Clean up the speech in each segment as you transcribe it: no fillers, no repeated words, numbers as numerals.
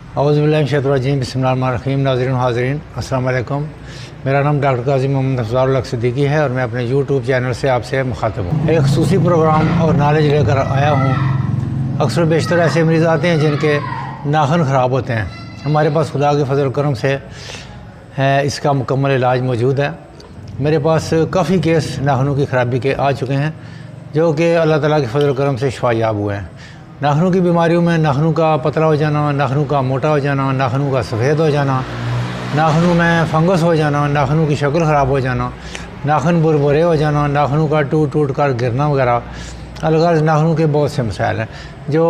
औज़ुबिल्लाहिमिनश्शैतानिर्रजीम बिस्मिल्लाहिर्रहमानिर्रहीम। नाज़रीन हाज़रीन अस्सलाम वालेकुम। मेरा नाम डॉक्टर काजी मोहम्मद अफज़ालुल हक सिद्दीकी है और मैं अपने यूट्यूब चैनल से आपसे मुखातिब हूँ। एक ख़ुसूसी प्रोग्राम और नॉलेज लेकर आया हूँ। अक्सर बेशतर ऐसे मरीज़ आते हैं जिनके नाखून ख़राब होते हैं। हमारे पास खुदा के फजल करम से इसका मुकम्मल इलाज मौजूद है। मेरे पास काफ़ी केस नाखूनों की ख़राबी के आ चुके हैं जो कि अल्लाह ताला के फजल करम से शिफायाब हुए हैं। नाखूनों की बीमारियों में नाखूनों का पतला हो जाना, नाखूनों का मोटा हो जाना, नाखूनों का सफ़ेद हो जाना, नाखूनों में फंगस हो जाना, नाखूनों की शक्ल ख़राब हो जाना, नाखून बुरबुरे हो जाना, नाखूनों का टूट कर गिरना वगैरह, अलग नाखूनों के बहुत से मसाइल हैं जो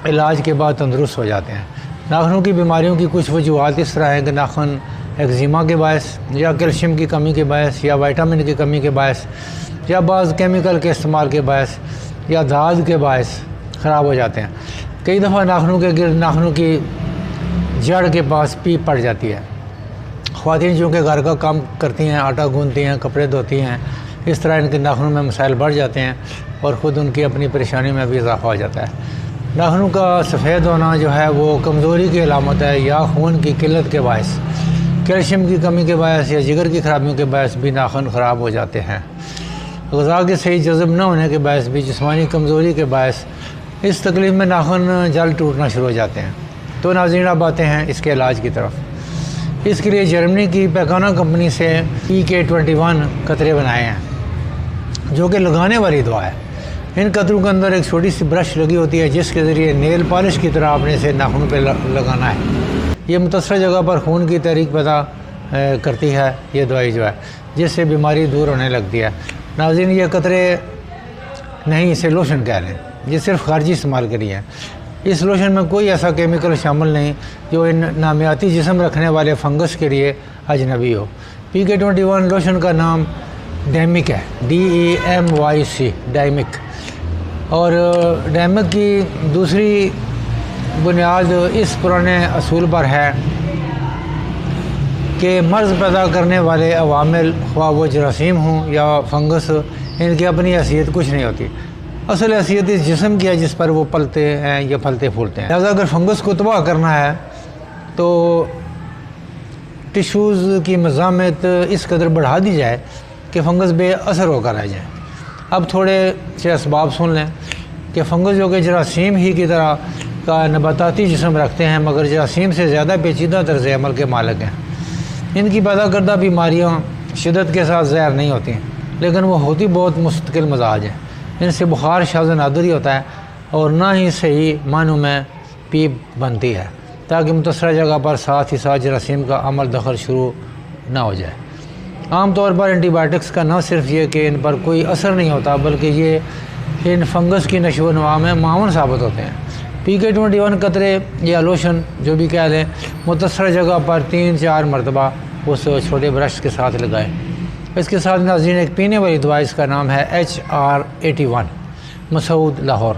इलाज के बाद तंदुरुस्त हो जाते हैं। नाखूनों की बीमारियों की कुछ वजूहत इस तरह हैं कि नाखून एक्जिमा के बायस या कैल्शियम की कमी के बायस या विटामिन की कमी के बायस या बाज़ केमिकल के इस्तेमाल के बायस या दाद के बायस ख़राब हो जाते हैं। कई दफ़ा नाखूनों के गिर्द नाखूनों की जड़ के पास पीप पड़ जाती है। ख़वातीन चूँकि घर का काम करती हैं, आटा गूंथती हैं, कपड़े धोती हैं, इस तरह इनके नाखूनों में मसाइल बढ़ जाते हैं और ख़ुद उनकी अपनी परेशानी में भी इजाफ़ा हो जाता है। नाखूनों का सफ़ेद होना जो है वो कमज़ोरी की अलामत है या खून की किल्लत के बायस, कैल्शियम की कमी के बायस या जिगर की ख़राबियों के बायस भी नाखून ख़राब हो जाते हैं। ग़िज़ा के सही जज़ब न होने के बायस भी, जिस्मानी कमज़ोरी के बायस इस तकलीफ़ में नाखून जल्द टूटना शुरू हो जाते हैं। तो नाज़रीन अब आते हैं इसके इलाज की तरफ। इसके लिए जर्मनी की पैकाना कंपनी से PK21 कतरे बनाए हैं जो कि लगाने वाली दवा है। इन कतरों के अंदर एक छोटी सी ब्रश लगी होती है जिसके ज़रिए नेल पॉलिश की तरह आपने इसे नाखून पे लगाना है। ये मुतासर जगह पर खून की तहरीक पैदा करती है ये दवाई जो है, जिससे बीमारी दूर होने लगती है। नाज़रीन ये कतरे नहीं, इसे लोशन कह रहे हैं, ये सिर्फ खारजी इस्तेमाल करी है। इस लोशन में कोई ऐसा केमिकल शामिल नहीं जो इन नामियाती जिस्म रखने वाले फंगस के लिए अजनबी हो। PK21 लोशन का नाम डैमिक है, DEMYC डैमिक। और डैमिक की दूसरी बुनियाद इस पुराने असूल पर है कि मर्ज़ पैदा करने वाले अवामिल, ख्वाह वो जरासीम हों या फंगस, इनकी अपनी हैसियत कुछ नहीं होती। असल हैसियत इस जिस्म की है जिस पर वो पलते हैं या फलते फूलते हैं। लिहाजा अगर फंगस को तबाह करना है तो टिश्यूज़ की मज़ामत इस कदर बढ़ा दी जाए कि फ़ंगस बेअसर होकर रह जाए। अब थोड़े से असबाब सुन लें कि फ़ंगस जो कि जरासीम ही की तरह का नबाताती जिस्म रखते हैं मगर जरासीम से ज़्यादा पेचीदा तर्ज़ अमल के मालिक हैं। इनकी पैदा करदा बीमारियाँ शिद्दत के साथ ज़हर नहीं होती लेकिन वो होती बहुत मुस्तकिल मजाज है। इनसे बुखार शाज़ नादर ही होता है और ना ही सही मानों में पीप बनती है ताकि मुतसरा जगह पर साथ ही साथ जरासीम का अमल दखल शुरू ना हो जाए। आम तौर पर एंटीबायोटिक्स का न सिर्फ ये कि इन पर कोई असर नहीं होता बल्कि ये इन फंगस की नशो व नमा में मावन साबित होते हैं। PK21 कतरे या लोशन जो भी कह लें, मुतसरा जगह पर 3-4 मरतबा उस छोटे ब्रश के साथ लगाएं। इसके साथ नाज़रीन एक पीने वाली दवा, इसका नाम है HR81 मसूद लाहौर।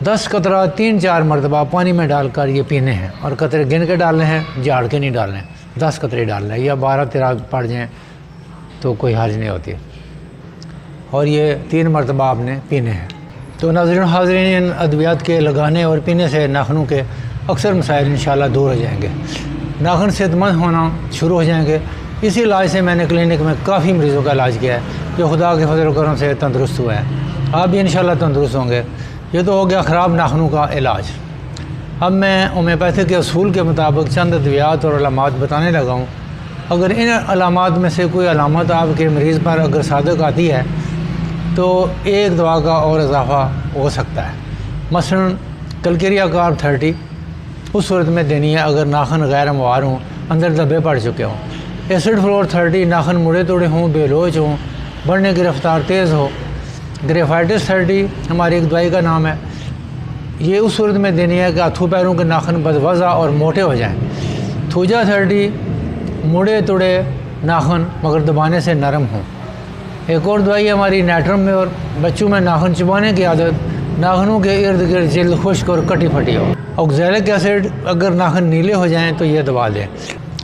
10 कतरा 3-4 मरतबा पानी में डालकर ये पीने हैं और कतरे गिन के डालने हैं, झाड़ के नहीं डालने। 10 कतरे डालना है या 12-13 पड़ जाएँ तो कोई हर्ज नहीं होती और ये 3 मरतबा आपने पीने हैं। तो नाज़रीन हाज़रीन, इन अद्वियात के लगाने और पीने से नाखूनों के अक्सर मसाइल इंशाअल्लाह दूर हो जाएंगे, नाखून सेहतमंद होना शुरू हो जाएंगे। इसी इलाज से मैंने क्लिनिक में काफ़ी मरीज़ों का इलाज किया है जो खुदा के फजल करम से तंदुरुस्त हुए हैं। आप भी इंशाअल्लाह तंदुरुस्त होंगे। ये तो हो गया ख़राब नाखूनों का इलाज। अब मैं होम्योपैथिक के असूल के मुताबिक चंद अद्वियात और अलामात बताने लगा हूँ। अगर इन अलामात में से कोई अलामत आपके मरीज़ पर अगर सादक आती है तो एक दवा का और इजाफ़ा हो सकता है। मसलन कलकेरिया कार्ब 30 उस सूरत में देनी है अगर नाखून गैर हमवार हों, अंदर धब्बे पड़ चुके हों। एसिड फ्लोर 30 नाखून मुड़े तोड़े हों, बेलोच हों, बढ़ने की रफ्तार तेज़ हो। ग्रेफाइटिस 30 हमारी एक दवाई का नाम है। ये उस सूरत में देनी है कि हाथों पैरों के नाखून बदवज़ा और मोटे हो जाएं। थूजा 30 मुड़े तोड़े नाखून मगर दबाने से नरम हों। एक और दवाई हमारी नाइट्रम में और बच्चों में नाखून चबाने की आदत, नाखूनों के इर्द गिर्द जल्द खुश्क और कटी फटी हो। ऑक्सैलिक एसिड अगर नाखून नीले हो जाएं तो ये दवा दें।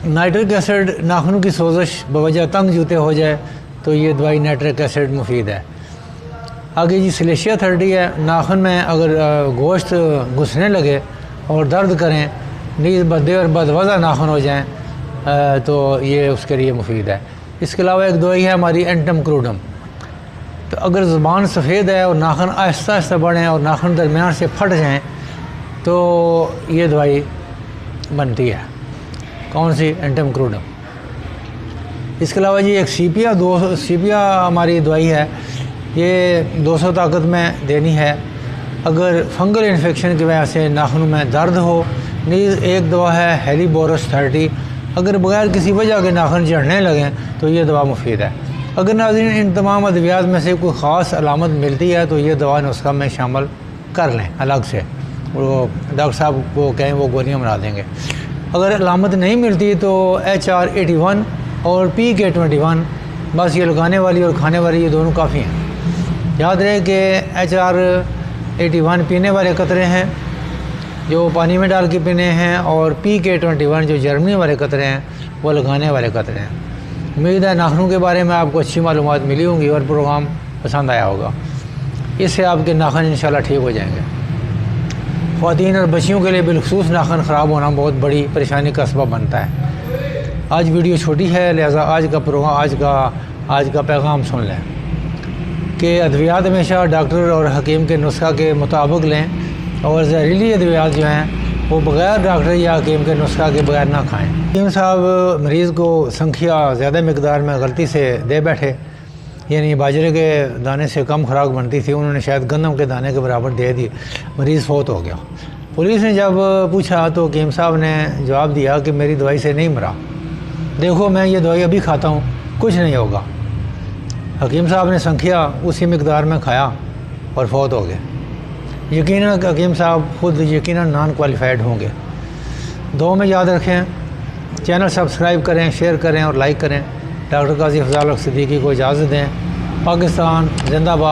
नाइट्रिक एसिड नाखूनों की सोजिश बवजह तंग जूते हो जाए तो ये दवाई नाइट्रिक एसिड मुफीद है। आगे जी सिलेशिया 30 है। नाखून में अगर गोश्त घुसने लगे اور درد کریں، نیز بدے اور بدوضع ناخن ہو جائیں تو یہ اس کے لیے مفید ہے۔ اس کے علاوہ ایک دوائی ہے ہماری اینٹم کروڈم، تو اگر زبان سفید ہے اور ناخن آہستہ آہستہ بڑھیں اور ناخن درمیان سے پھٹ جائیں تو یہ دوائی بنتی ہے۔ کون سی؟ اینٹم کروڈم۔ اس کے علاوہ جی ایک سیپیا ہماری دوائی ہے، یہ 200 طاقت میں دینی ہے اگر فنگل انفیکشن کی وجہ سے ناخنوں میں درد ہو۔ نیز ایک دوا ہے ہیلیبورس 30، اگر بغیر کسی وجہ کے ناخن جھڑنے لگیں تو یہ دوا مفید ہے۔ اگر ناظرین ان تمام ادویات میں سے کوئی خاص علامت ملتی ہے تو یہ دوا نسخہ میں شامل کر لیں الگ سے، وہ ڈاکٹر صاحب کو کہیں وہ گولیاں بنا دیں گے۔ اگر علامت نہیں ملتی تو HR81 اور PK21 بس یہ لگانے والی اور کھانے والی یہ دونوں کافی ہیں۔ یاد رہے کہ HR81 پینے والے قطرے ہیں جو پانی میں ڈال کے پینے ہیں، اور PK21 جو جرمنی والے قطرے ہیں وہ لگانے والے قطرے ہیں۔ امید ہے ناخنوں کے بارے میں آپ کو اچھی معلومات ملی ہوں گی اور پروگرام پسند آیا ہوگا۔ اس سے آپ کے ناخن انشاءاللہ ٹھیک ہو جائیں گے۔ خواتین اور بچیوں کے لیے بالخصوص ناخن خراب ہونا بہت بڑی پریشانی کا سبب بنتا ہے۔ آج ویڈیو چھوٹی ہے لہٰذا آج کا پروگرام آج کا پیغام سن لیں کہ ادویات ہمیشہ ڈاکٹر اور حکیم کے نسخہ کے مطابق لیں، اور زہریلی ادویات جو ہیں وہ بغیر ڈاکٹر یا حکیم کے نسخہ کے بغیر نہ کھائیں۔ حکیم صاحب مریض کو سنکھیا زیادہ مقدار میں غلطی سے دے بیٹھے، یعنی باجرے کے دانے سے کم خوراک بنتی تھی، انہوں نے شاید گندم کے دانے کے برابر دے دی، مریض فوت ہو گیا۔ پولیس نے جب پوچھا تو حکیم صاحب نے جواب دیا کہ میری دوائی سے نہیں مرا، دیکھو میں یہ دوائی ابھی کھاتا ہوں، کچھ نہیں ہوگا۔ حکیم صاحب نے سنکھیا اسی مقدار میں کھایا اور فوت ہو گئے۔ یقیناً حکیم صاحب خود یقیناً نان کوالیفائڈ ہوں گے۔ دعاؤں میں یاد رکھیں، چینل سبسکرائب کریں، شیئر کریں اور لائک کریں۔ ڈاکٹر قاضی افضال الحق صدیقی کو اجازت دیں۔ پاکستان زندہ باد۔